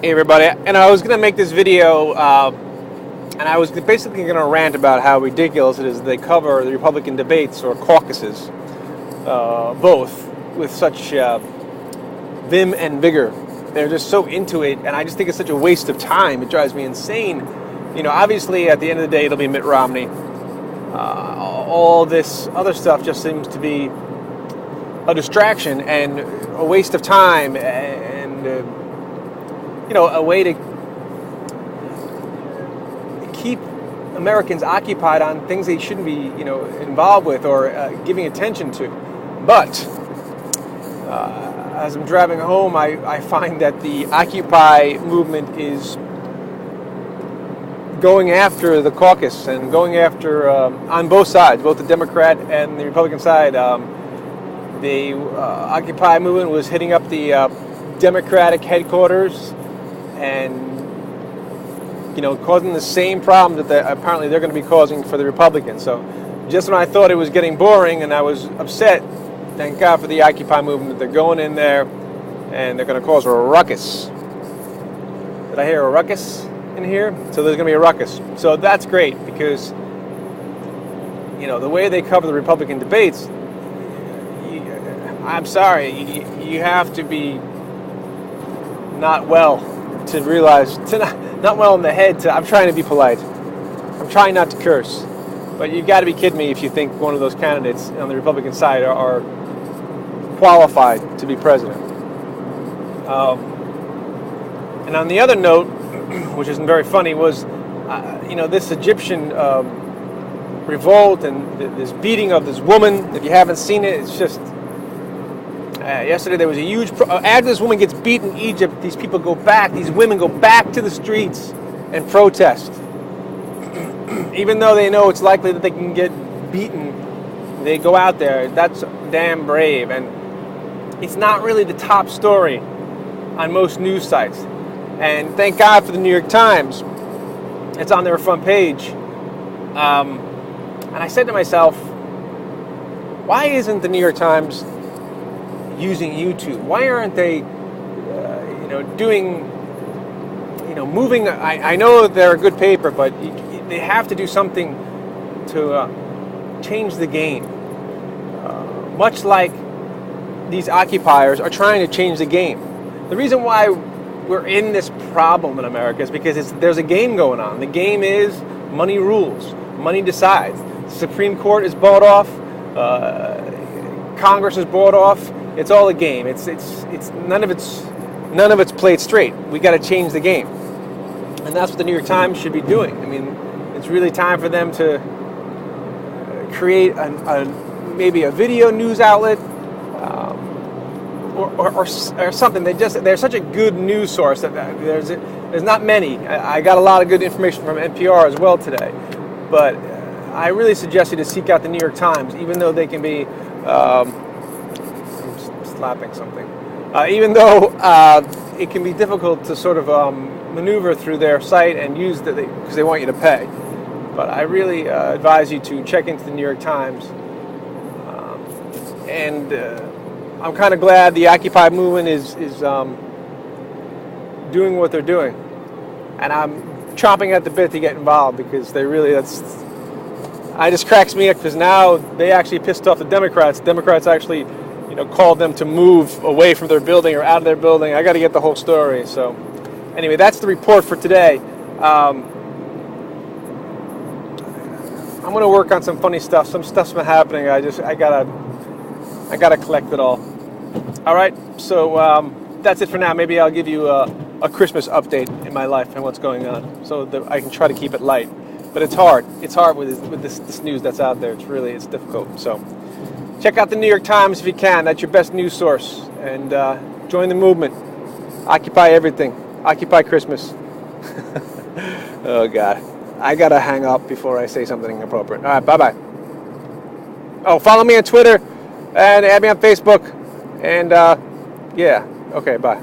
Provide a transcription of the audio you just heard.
Hey everybody, and I was going to make this video, and I was basically going to rant about how ridiculous it is that they cover the Republican debates or caucuses, both, with such vim and vigor. They're just so into it, and I just think it's such a waste of time. It drives me insane. You know, obviously at the end of the day it'll be Mitt Romney. All this other stuff just seems to be a distraction and a waste of time and a way to keep Americans occupied on things they shouldn't be, involved with or giving attention to. But as I'm driving home, I find that the Occupy movement is going after the caucus and going after, on both sides, both the Democrat and the Republican side. The Occupy movement was hitting up the Democratic headquarters and causing the same problem that apparently they're going to be causing for the Republicans. So just when I thought it was getting boring and I was upset, thank God for the Occupy movement. They're going in there and they're going to cause a ruckus. Did I hear a ruckus in here? So there's going to be a ruckus. So that's great because the way they cover the Republican debates, I'm sorry, you have to be not well to realize, not well in the head. I'm trying to be polite. I'm trying not to curse. But you've got to be kidding me if you think one of those candidates on the Republican side are qualified to be president. And on the other note, which isn't very funny, was this Egyptian revolt and this beating of this woman. If you haven't seen it, it's just... yesterday there was a huge... after this woman gets beaten in Egypt, these women go back to the streets and protest. Even though they know it's likely that they can get beaten, they go out there. That's damn brave. And it's not really the top story on most news sites. And thank God for the New York Times. It's on their front page. And I said to myself, why isn't the New York Times using YouTube? Why aren't they, moving? I know they're a good paper, but they have to do something to change the game. Much like these occupiers are trying to change the game. The reason why we're in this problem in America is because there's a game going on. The game is money rules. Money decides. The Supreme Court is bought off. Congress is bought off. It's all a game. It's none of it's played straight. We got to change the game, and that's what the New York Times should be doing. I mean, it's really time for them to create maybe a video news outlet or something. They're such a good news source that there's not many. I got a lot of good information from NPR as well today, but I really suggest you to seek out the New York Times, even though they can be. Slapping something. Even though it can be difficult to sort of maneuver through their site and use because they want you to pay. But I really advise you to check into the New York Times. And I'm kind of glad the Occupy movement is doing what they're doing. And I'm chomping at the bit to get involved because it just cracks me up because now they actually pissed off the Democrats. Democrats actually called them to move away from their building or out of their building. I got to get the whole story. So anyway, that's the report for today. I'm going to work on some funny stuff. Some stuff's been happening. I gotta collect it all. All right. So that's it for now. Maybe I'll give you a Christmas update in my life and what's going on, so that I can try to keep it light. But it's hard. It's hard with this news that's out there. It's difficult. So. Check out the New York Times if you can. That's your best news source. And join the movement. Occupy everything. Occupy Christmas. Oh, God. I got to hang up before I say something inappropriate. All right, bye-bye. Oh, follow me on Twitter and add me on Facebook. And, yeah. Okay, bye.